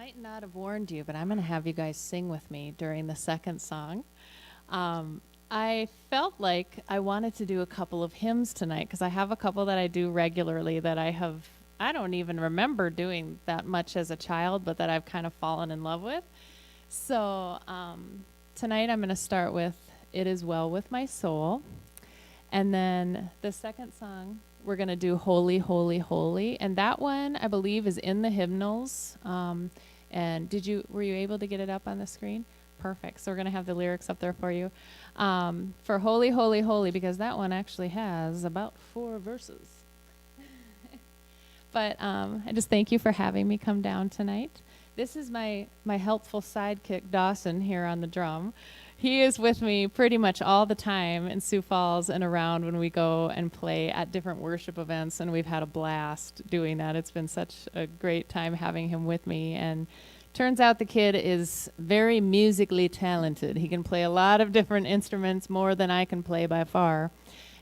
might not have warned you, but I'm going to have you guys sing with me during the second song. I felt like I wanted to do a couple of hymns tonight because I have a couple that I do regularly that I don't even remember doing that much as a child, but that I've kind of fallen in love with. So tonight I'm going to start with It Is Well With My Soul. And then the second song, we're going to do Holy, Holy, Holy. And that one, I believe, is in the hymnals. And were you able to get it up on the screen? Perfect. So we're going to have the lyrics up there for you. For Holy, Holy, Holy, because that one actually has about 4 verses. But I just thank you for having me come down tonight. This is my helpful sidekick, Dawson, here on the drum. He is with me pretty much all the time in Sioux Falls and around when we go and play at different worship events, and we've had a blast doing that. It's been such a great time having him with me, and turns out the kid is very musically talented. He can play a lot of different instruments, more than I can play by far,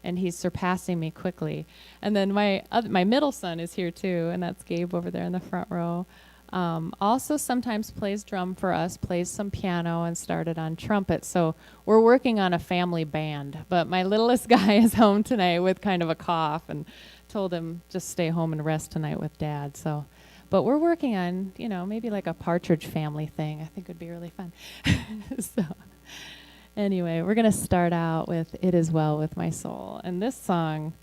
and he's surpassing me quickly. And then my middle son is here too, and that's Gabe over there in the front row. Also sometimes plays drum for us, plays some piano, and started on trumpet. So we're working on a family band. But my littlest guy is home tonight with kind of a cough, and told him just stay home and rest tonight with Dad. So, but we're working on, maybe like a Partridge Family thing. I think would be really fun. So anyway, we're going to start out with It Is Well With My Soul. And this song,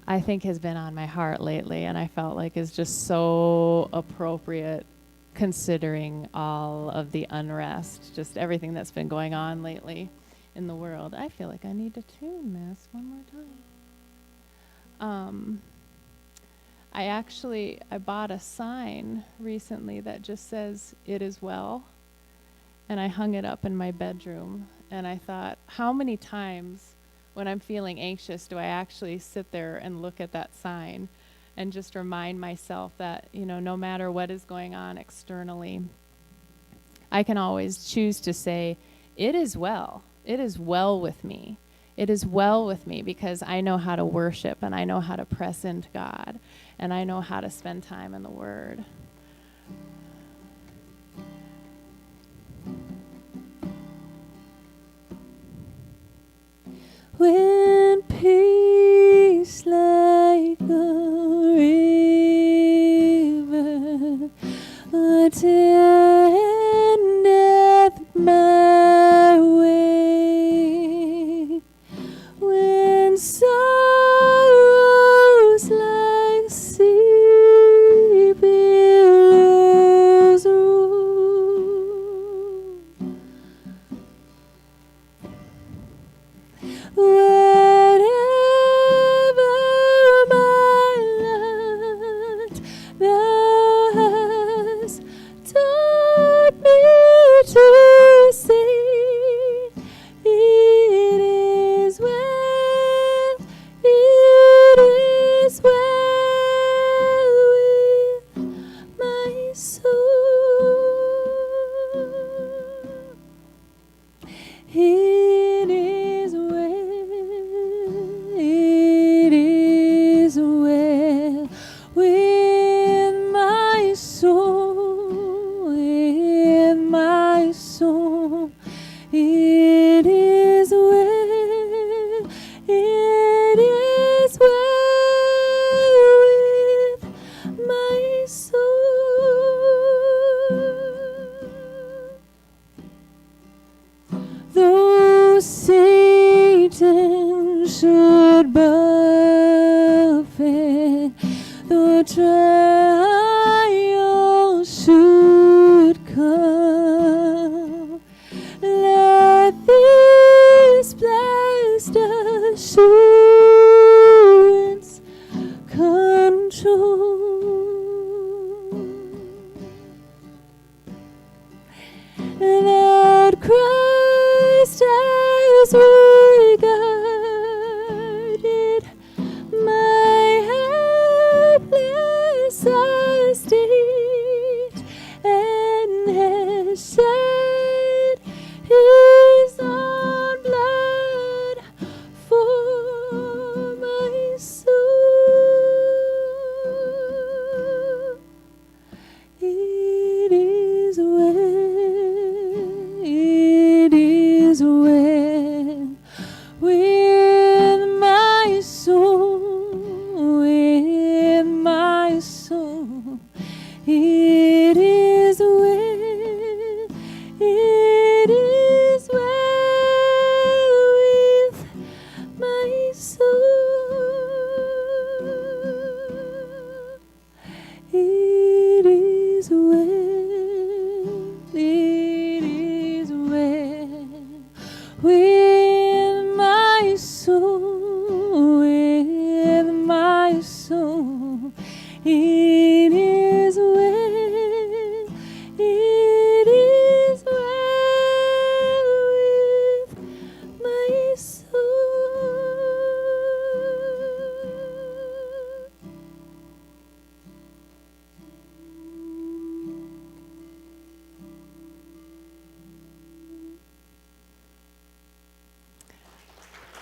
I think, has been on my heart lately, and I felt like is just so appropriate considering all of the unrest, just everything that's been going on lately in the world. I feel like I need to tune this one more time. I bought a sign recently that just says, "It is well," and I hung it up in my bedroom, and I thought, how many times when I'm feeling anxious do I actually sit there and look at that sign and just remind myself that, no matter what is going on externally, I can always choose to say, it is well. It is well with me. It is well with me because I know how to worship, and I know how to press into God, and I know how to spend time in the Word. When peace like a river attendeth my way, when sorrows like sea billows roll, whatever my lot thou hast taught me to see, it is well, it is well with my soul. It is well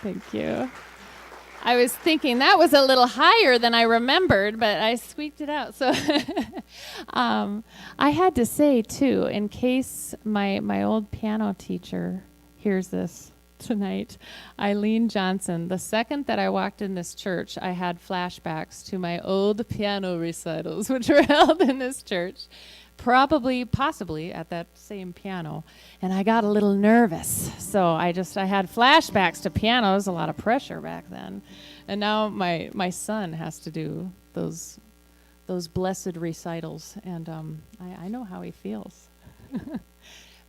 Thank you. I was thinking that was a little higher than I remembered, but I squeaked it out. So I had to say, too, in case my old piano teacher hears this tonight, Eileen Johnson, the second that I walked in this church, I had flashbacks to my old piano recitals, which were held in this church, possibly at that same piano. And I got a little nervous. So I had flashbacks to pianos, a lot of pressure back then. And now my son has to do those blessed recitals. And I know how he feels.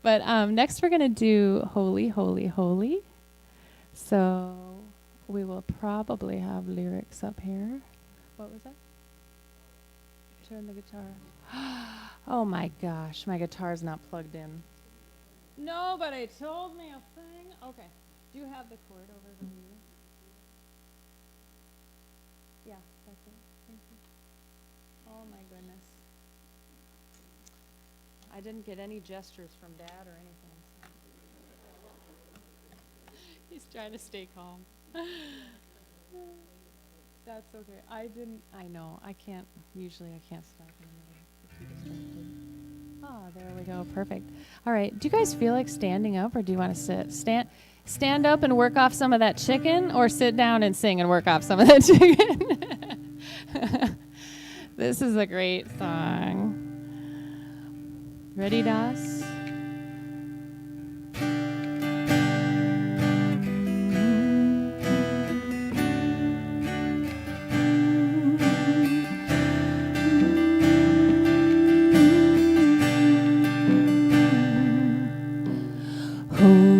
But next we're going to do Holy, Holy, Holy. So we will probably have lyrics up here. What was that? Turn the guitar. Oh my gosh, my guitar's not plugged in. Nobody told me a thing. Okay. Do you have the cord over the you? Yeah, that's it. Thank you. Oh my goodness. I didn't get any gestures from Dad or anything. So. He's trying to stay calm. That's okay. I know. I can't stop anybody. Too distracted. Oh, there we go. Perfect. All right. Do you guys feel like standing up or do you want to sit? Stand up and work off some of that chicken, or sit down and sing and work off some of that chicken? This is a great song. Ready, Das? Oh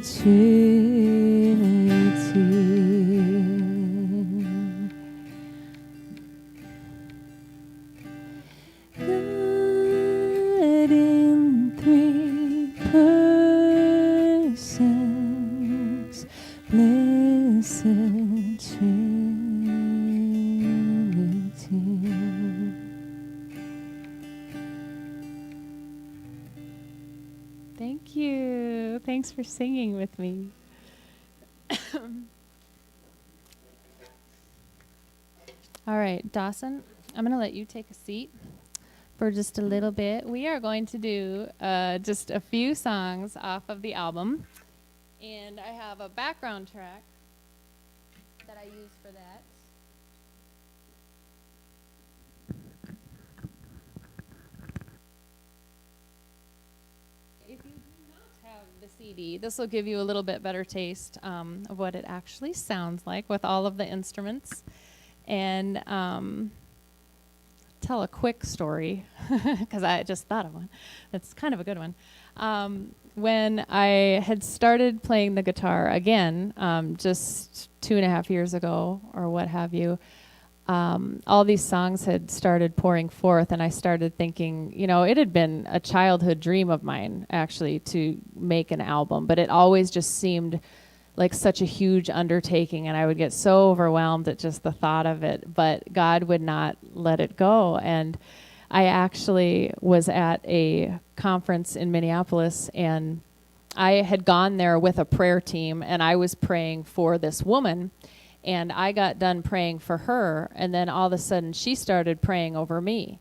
God in three persons, blessed Trinity. Thank you. Thanks for singing with me. All right, Dawson, I'm going to let you take a seat for just a little bit. We are going to do just a few songs off of the album. And I have a background track that I use for that. If you do not have the CD, this will give you a little bit better taste of what it actually sounds like with all of the instruments. And tell a quick story, because I just thought of one. That's kind of a good one. When I had started playing the guitar again, just 2.5 years ago or what have you, all these songs had started pouring forth, and I started thinking, it had been a childhood dream of mine, actually, to make an album, but it always just seemed like such a huge undertaking, and I would get so overwhelmed at just the thought of it, but God would not let it go. And I actually was at a conference in Minneapolis, and I had gone there with a prayer team, and I was praying for this woman, and I got done praying for her, and then all of a sudden she started praying over me.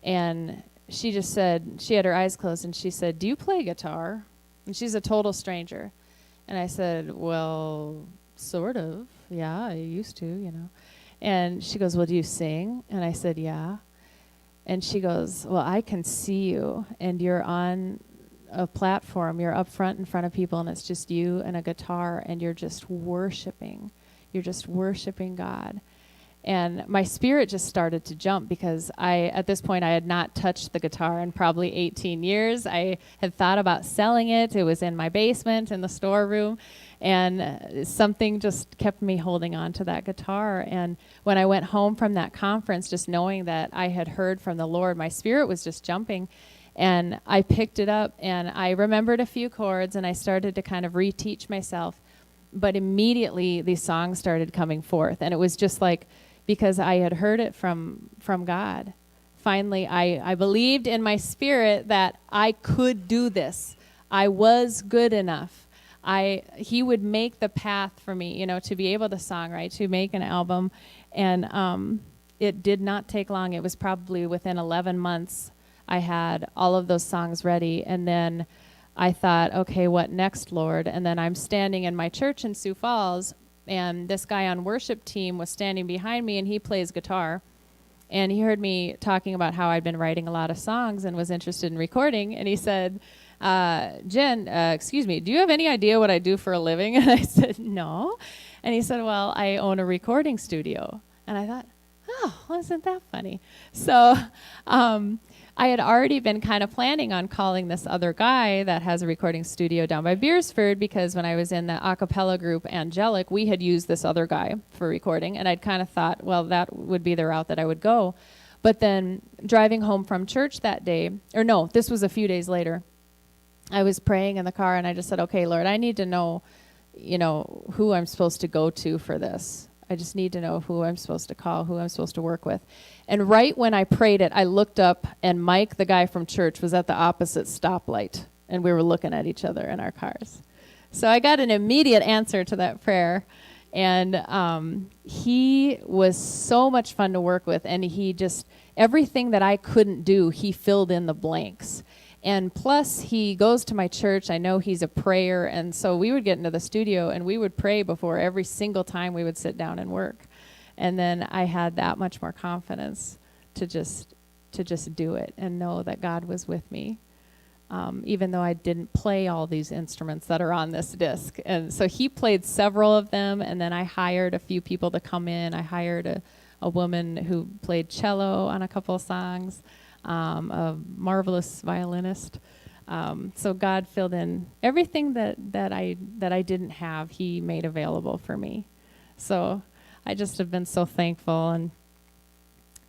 And she just said, she had her eyes closed, and she said, "Do you play guitar?" And she's a total stranger. And I said, "Well, sort of. Yeah, I used to, And she goes, "Well, do you sing?" And I said, "Yeah." And she goes, "Well, I can see you, and you're on a platform. You're up front in front of people, and it's just you and a guitar, and you're just worshiping. You're just worshiping God." And my spirit just started to jump, because at this point, I had not touched the guitar in probably 18 years. I had thought about selling it. It was in my basement in the storeroom, and something just kept me holding on to that guitar. And when I went home from that conference, just knowing that I had heard from the Lord, my spirit was just jumping. And I picked it up, and I remembered a few chords, and I started to kind of reteach myself. But immediately, these songs started coming forth, and it was just like, because I had heard it from God. Finally, I believed in my spirit that I could do this. I was good enough. He would make the path for me, to be able to songwrite, to make an album. And it did not take long. It was probably within 11 months I had all of those songs ready. And then I thought, okay, what next, Lord? And then I'm standing in my church in Sioux Falls, and this guy on worship team was standing behind me, and he plays guitar. And he heard me talking about how I'd been writing a lot of songs and was interested in recording. And he said, "Jenn, excuse me, do you have any idea what I do for a living?" And I said, "No." And he said, "Well, I own a recording studio." And I thought, oh, wasn't that funny? So I had already been kind of planning on calling this other guy that has a recording studio down by Beersford, because when I was in the a cappella group Angelic, we had used this other guy for recording, and I'd kind of thought, well, that would be the route that I would go. But then driving home from church that day, or no, this was a few days later, I was praying in the car, and I just said, "Okay, Lord, I need to know, who I'm supposed to go to for this. I just need to know who I'm supposed to call, who I'm supposed to work with." And right when I prayed it, I looked up, and Mike, the guy from church, was at the opposite stoplight, and we were looking at each other in our cars. So I got an immediate answer to that prayer, and he was so much fun to work with, and he just, everything that I couldn't do, he filled in the blanks. And plus, he goes to my church. I know he's a prayer, and so we would get into the studio, and we would pray before every single time we would sit down and work. And then I had that much more confidence to just do it and know that God was with me, even though I didn't play all these instruments that are on this disc. And so he played several of them, and then I hired a few people to come in. I hired a woman who played cello on a couple of songs. A marvelous violinist. So God filled in everything that I didn't have. He made available for me. So I just have been so thankful. And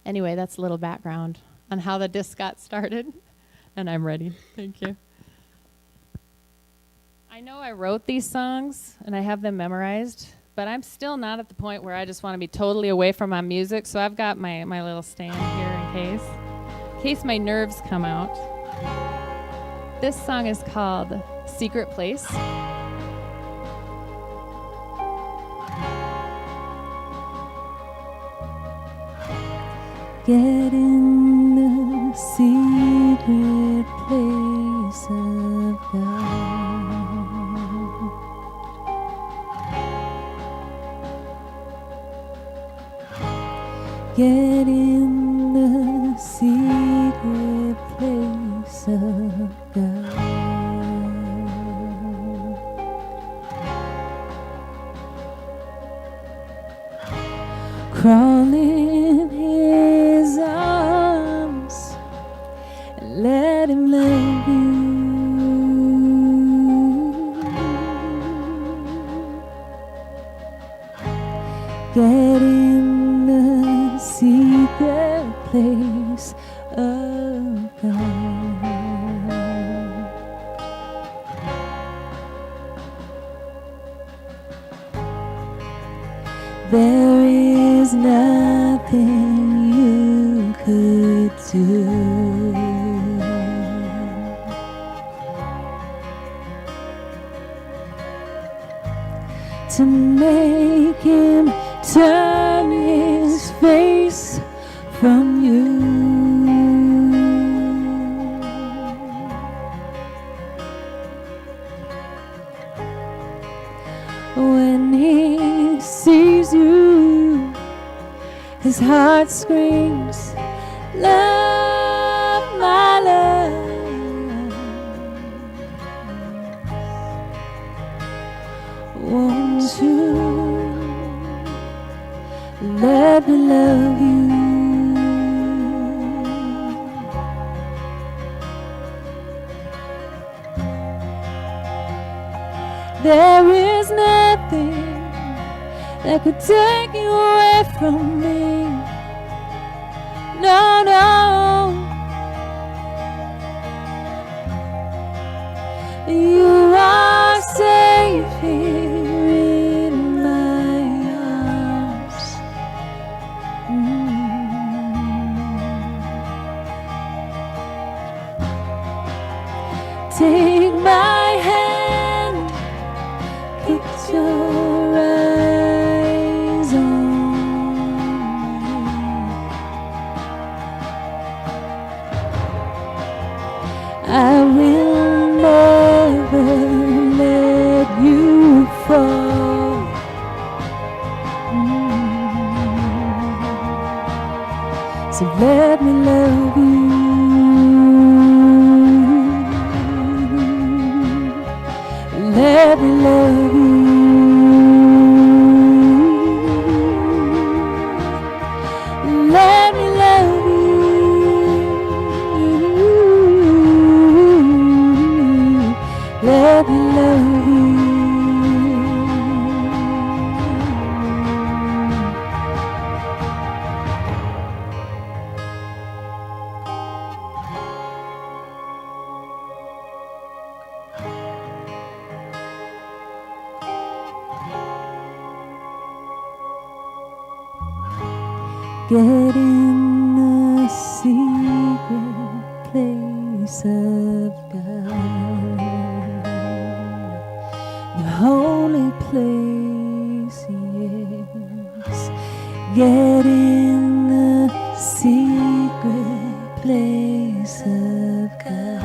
anyway, that's a little background on how the disc got started. And I'm ready. Thank you. I know I wrote these songs and I have them memorized, but I'm still not at the point where I just want to be totally away from my music. So I've got my little stand here in case my nerves come out. This song is called Secret Place. Get in the secret place of God. Get in the secret place of God. Crawl in His arms and let Him love you. Get in the secret place of God. There is nothing you could do to make Him turn His face from you. When He sees you, His heart screams, love, my love. Won't you let me love you? There is nothing that could take you away from me. No, no. You are safe here in my arms. Take my hand, put your eyes on me. I will never let you fall. So let me love you. Let me love you. Let me love you. Let me love you. Get in the secret place of God, the holy place, yes. Get in the secret place of God.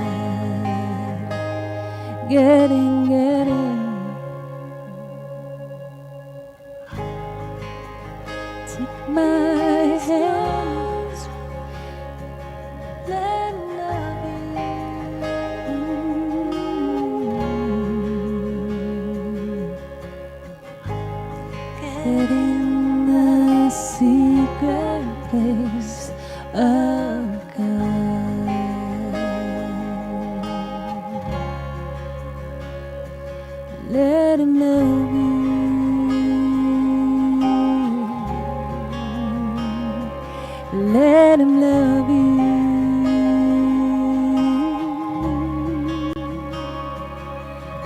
Get in, get in. Take my hands, let me love you. Get in the secret place of God. let him love you. Let him love you.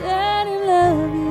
Let him love you,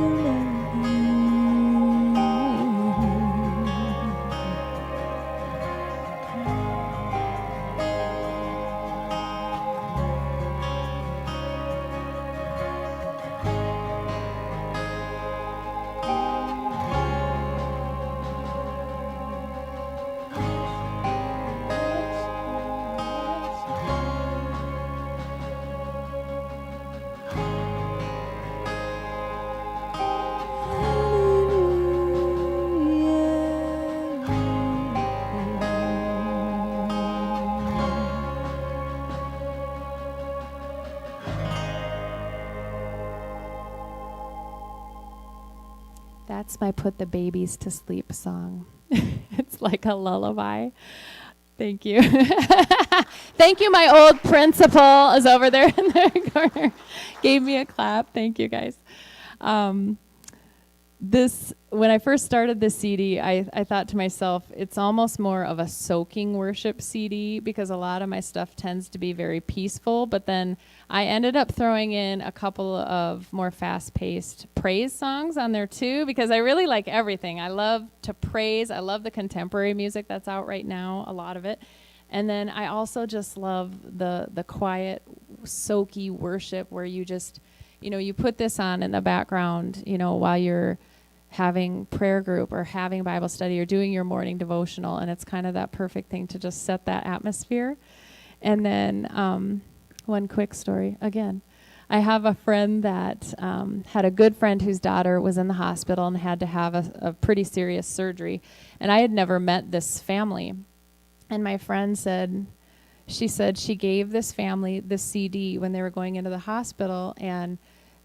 That's my Put the Babies to Sleep song. It's like a lullaby. Thank you. Thank you. My old principal is over there in the corner. Gave me a clap. Thank you, guys. When I first started this CD, I thought to myself, it's almost more of a soaking worship CD because a lot of my stuff tends to be very peaceful. But then I ended up throwing in a couple of more fast-paced praise songs on there too because I really like everything. I love to praise. I love the contemporary music that's out right now, a lot of it. And then I also just love the quiet, soaky worship where you just, you put this on in the background, while you're having prayer group or having Bible study or doing your morning devotional, and it's kind of that perfect thing to just set that atmosphere. And then one quick story. Again, I have a friend that had a good friend whose daughter was in the hospital and had to have a pretty serious surgery. And I had never met this family. And my friend said she gave this family this CD when they were going into the hospital and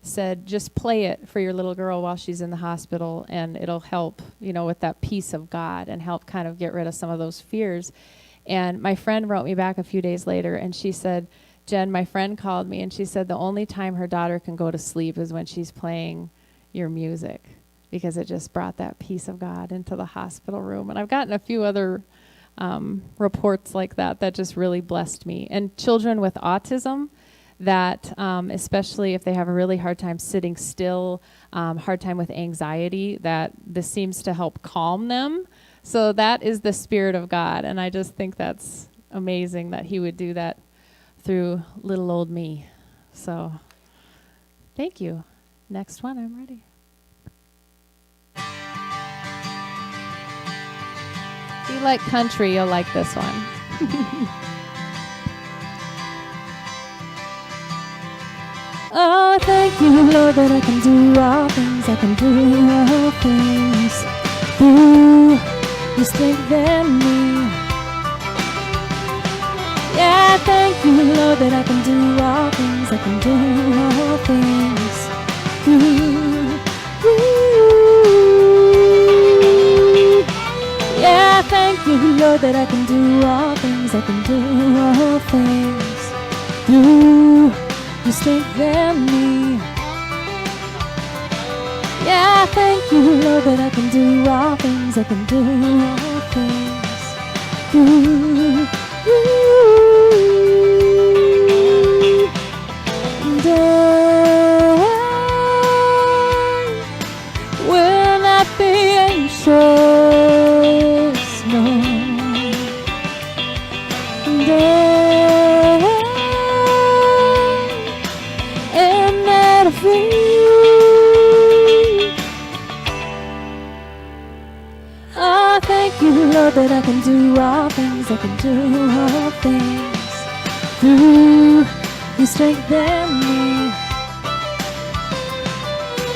said, just play it for your little girl while she's in the hospital and it'll help, with that peace of God and help kind of get rid of some of those fears. And my friend wrote me back a few days later and she said, Jen, my friend called me and she said the only time her daughter can go to sleep is when she's playing your music because it just brought that peace of God into the hospital room. And I've gotten a few other reports like that just really blessed me. And children with autism, that especially if they have a really hard time sitting still, hard time with anxiety, that this seems to help calm them. So that is the Spirit of God. And I just think that's amazing that he would do that through little old me. So thank you. Next one, I'm ready. If you like country, you'll like this one. Oh, thank you, Lord, that I can do all things. I can do all things through you strengthen me. Yeah, thank you, Lord, that I can do all things. I can do all things through you. Yeah, thank you, Lord, that I can do all things. I can do all things through you strengthen me. Yeah, thank you, Lord, that I can do all things. I can do all things through you. And I will not be anxious, no. And oh, thank you, Lord, that I can do all things. I can do all things through you strengthen me.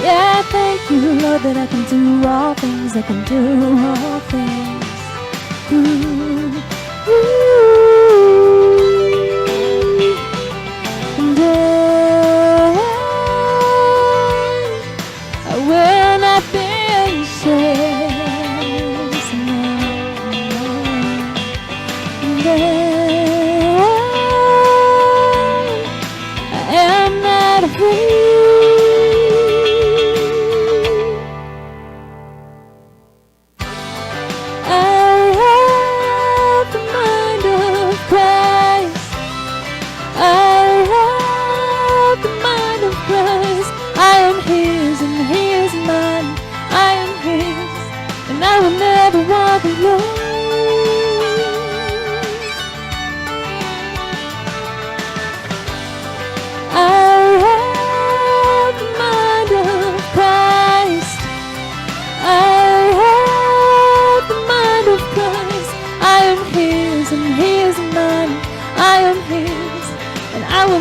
Yeah, thank you, Lord, that I can do all things. I can do all things through you. And I will not be anxious, no. And I am not afraid.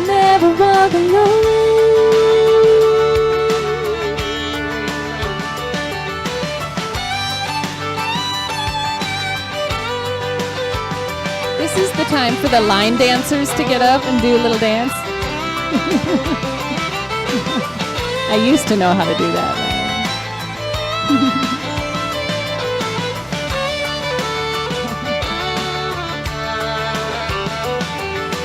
never walk alone. This is the time for the line dancers to get up and do a little dance. I used to know how to do that.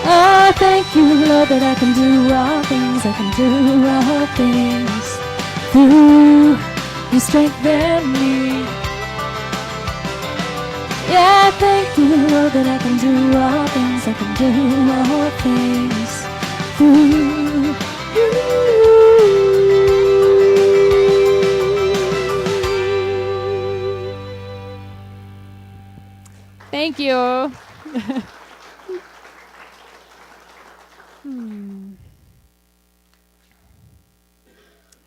Oh, thank you, Lord, that I can do all things. I can do all things through you strengthen me. Yeah, thank you, Lord, that I can do all things. I can do all things through you. Thank you.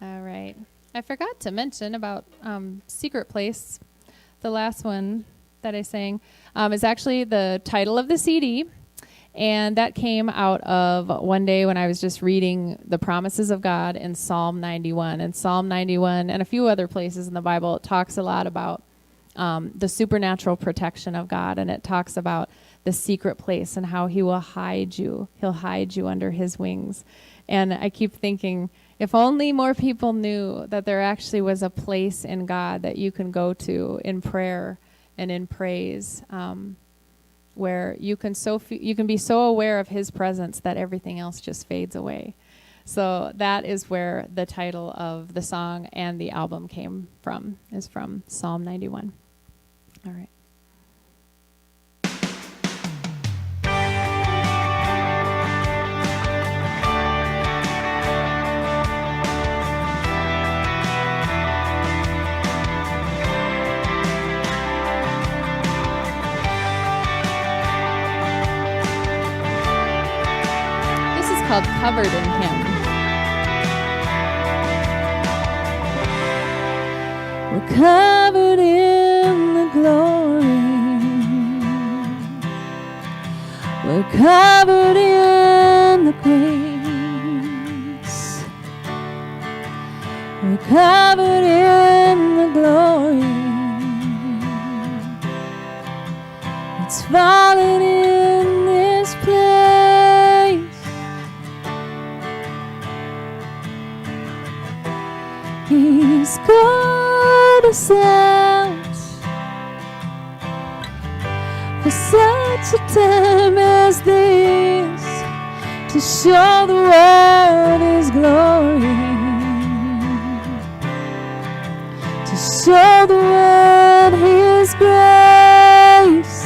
All right. I forgot to mention about Secret Place. The last one that I sang is actually the title of the CD. And that came out of one day when I was just reading the promises of God in Psalm 91. And Psalm 91 and a few other places in the Bible, it talks a lot about the supernatural protection of God. And it talks about the secret place and how he will hide you. He'll hide you under his wings. And I keep thinking, if only more people knew that there actually was a place in God that you can go to in prayer and in praise, where you can be so aware of his presence that everything else just fades away. So that is where the title of the song and the album came from, is from Psalm 91. All right. Called Covered in Him. We're covered in the glory. We're covered in the grace. We're covered in the glory. It's falling in this place. He's called us out for such a time as this, to show the world his glory, to show the world his grace.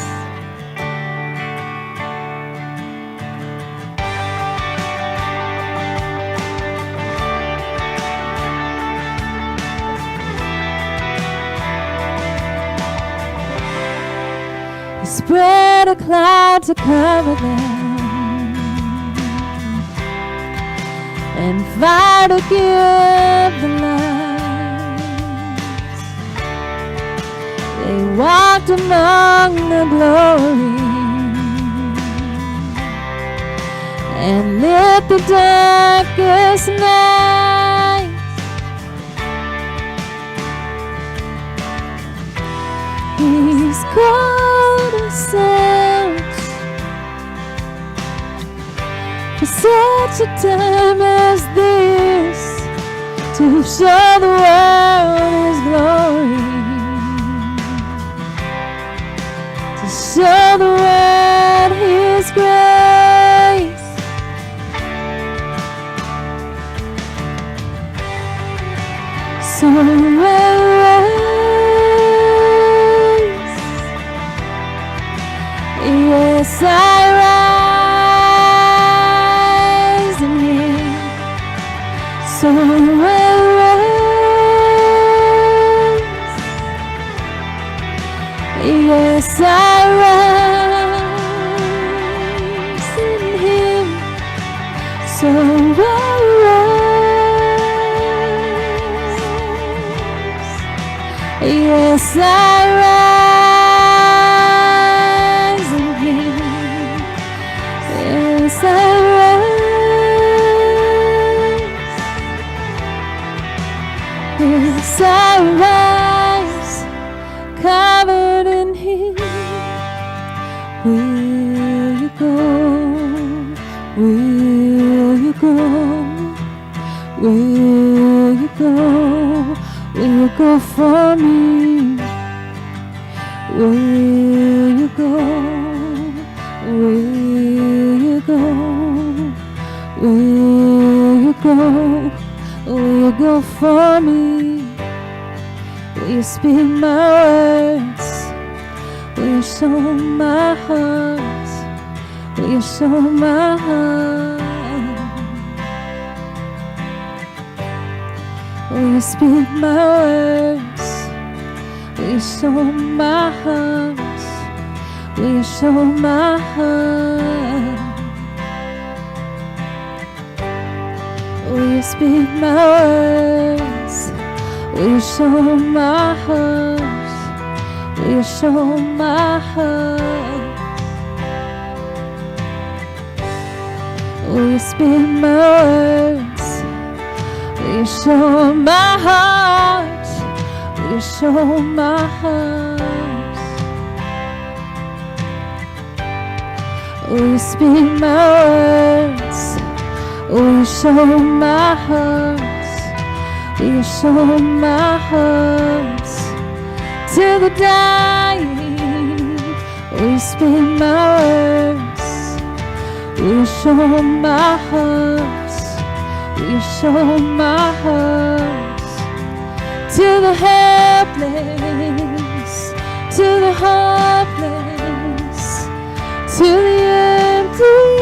Spread a cloud to cover them, and fire to give the light. They walked among the glory and lit the darkest night. He's called us out for such a time as this, to show the world his glory, to show the world his grace. So yes, I rise in him. So I rise. Yes, I rise in him. So I rise. Yes, I rise. Yes, I rise. go for me? Will you go? Will you go? Will you go? Will you go for me? Will you speak my words? Will you show my heart? Will you show my heart? Will you speak my words? Will you show my heart? Will you show my heart? Will you speak my words? Will you show my heart? Will you show my heart? Will you speak my words? Will you show my heart? Will you show my heart? Will you speak my words? Will you show my heart? Will you show my heart? Till the dying, will you speak my words? Will you show my heart? Will you show my heart? To the helpless, to the hopeless, to the empty.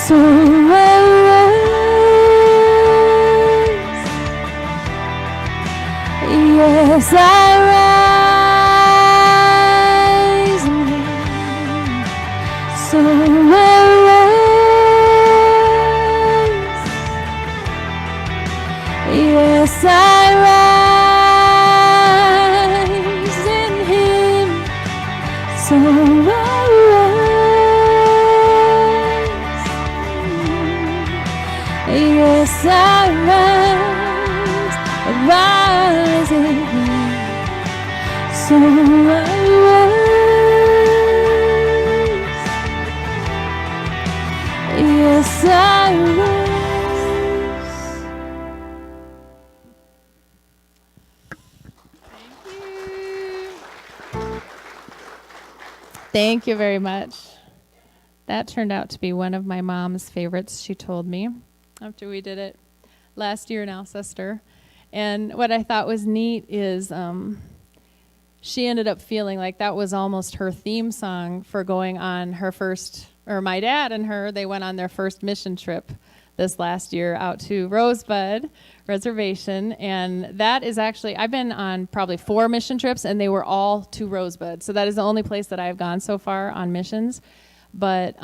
So I rise, yes I rise. So I rise, yes I rise in Him. So I rise, yes I rise in Him. So I rise, yes I rise. Thank you very much. That turned out to be one of my mom's favorites, she told me, after we did it last year in Alcester. And what I thought was neat is she ended up feeling like that was almost her theme song for going on her first, or my dad and her, they went on their first mission trip this last year out to Rosebud Reservation. And that is actually, I've been on probably 4 mission trips, and they were all to Rosebud. So that is the only place that I've gone so far on missions. But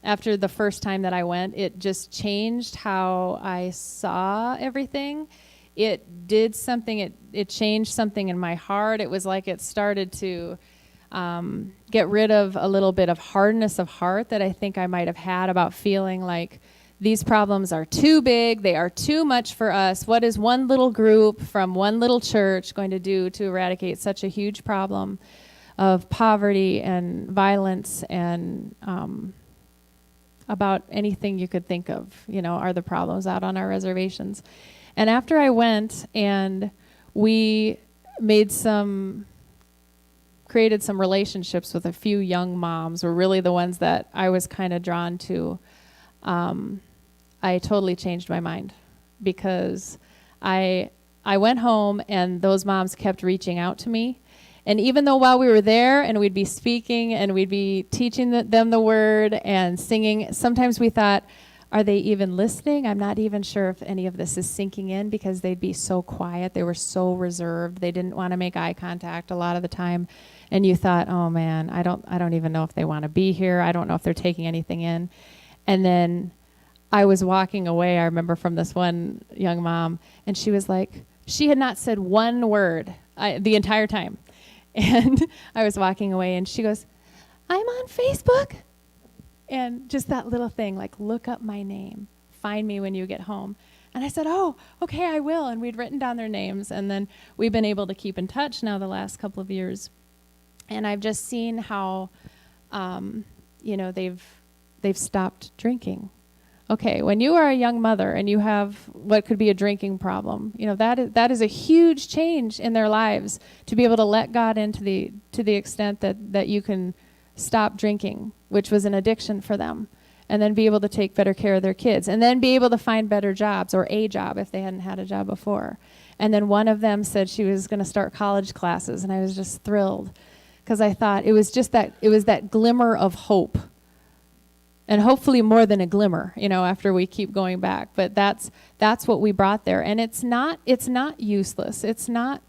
after the first time that I went, it just changed how I saw everything. It did something, it changed something in my heart. It was like it started to get rid of a little bit of hardness of heart that I think I might have had about feeling like these problems are too big, they are too much for us. What is one little group from one little church going to do to eradicate such a huge problem of poverty and violence and about anything you could think of, are the problems out on our reservations. And after I went and we created some relationships with a few young moms, were really the ones that I was kind of drawn to, I totally changed my mind, because I went home and those moms kept reaching out to me. And even though while we were there and we'd be speaking and we'd be teaching them the word and singing, sometimes we thought, are they even listening? I'm not even sure if any of this is sinking in, because they'd be so quiet. They were so reserved. They didn't want to make eye contact a lot of the time. And you thought, oh man, I don't even know if they want to be here. I don't know if they're taking anything in. And then I was walking away, I remember, from this one young mom, and she was like, she had not said one word the entire time. And I was walking away, and she goes, I'm on Facebook. And just that little thing, like, look up my name. Find me when you get home. And I said, oh, okay, I will. And we'd written down their names. And then we've been able to keep in touch now the last couple of years. And I've just seen how, they've they've stopped drinking. Okay, when you are a young mother and you have what could be a drinking problem, that is a huge change in their lives, to be able to let God in to the extent that you can stop drinking, which was an addiction for them, and then be able to take better care of their kids, and then be able to find better jobs, or a job if they hadn't had a job before. And then one of them said she was going to start college classes, and I was just thrilled, because I thought it was that glimmer of hope. And hopefully more than a glimmer, after we keep going back. But that's what we brought there. And it's not useless. It's not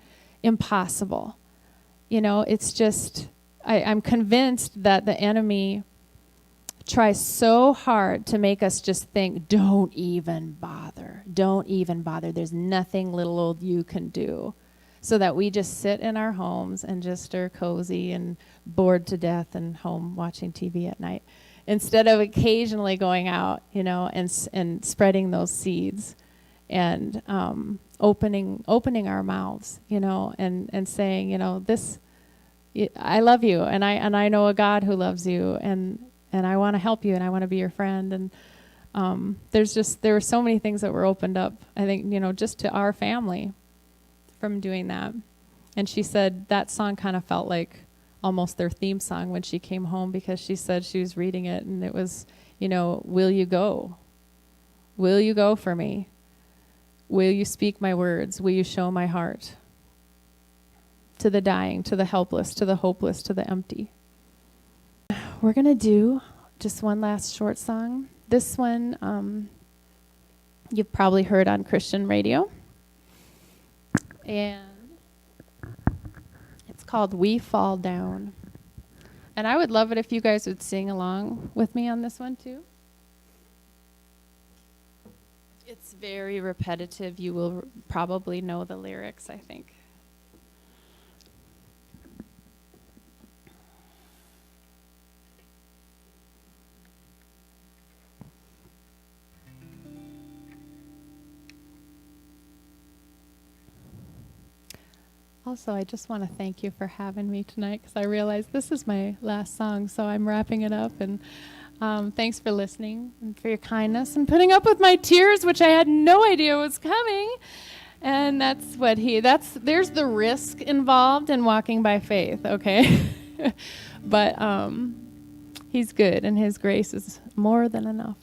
impossible. It's just, I'm convinced that the enemy tries so hard to make us just think, don't even bother. Don't even bother. There's nothing little old you can do. So that we just sit in our homes and just are cozy and bored to death and home watching TV at night, instead of occasionally going out, and spreading those seeds, and opening our mouths, and saying, this, I love you, and I know a God who loves you, and I want to help you, and I want to be your friend, and there were so many things that were opened up, I think, just to our family from doing that. And she said that song kind of felt like almost their theme song when she came home, because she said she was reading it and it was, will you go? Will you go for me? Will you speak my words? Will you show my heart? To the dying, to the helpless, to the hopeless, to the empty. We're going to do just one last short song. This one you've probably heard on Christian radio. And it's called We Fall Down. And I would love it if you guys would sing along with me on this one too. It's very repetitive. You will probably know the lyrics, I think. Also, I just want to thank you for having me tonight, because I realize this is my last song, so I'm wrapping it up. And thanks for listening and for your kindness and putting up with my tears, which I had no idea was coming. And there's the risk involved in walking by faith, okay? But he's good, and his grace is more than enough.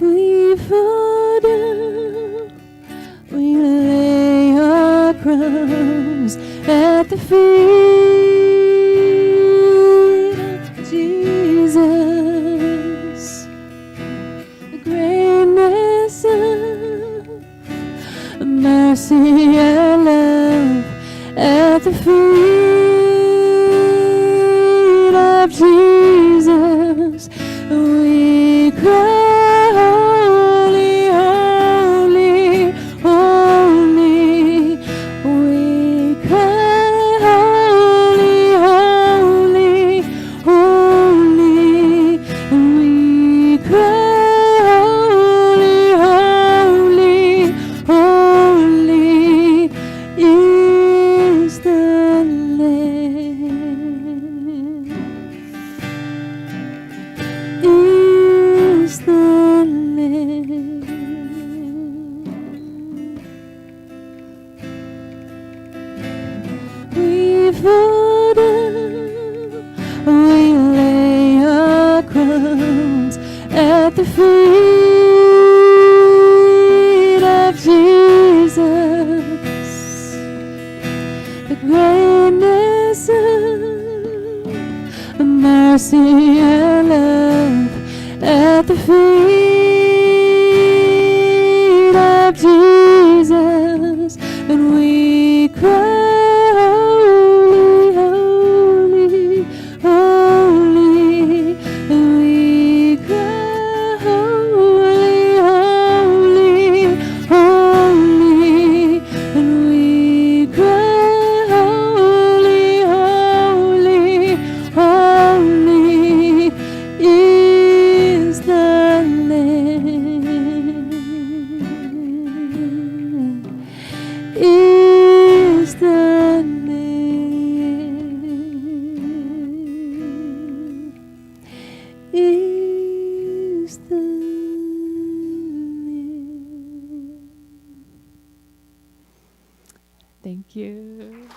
We fall down, we lay our crowns at the feet of Jesus. The greatness of mercy and love at the feet of Jesus. We cry. is the name. Is the name. Thank you.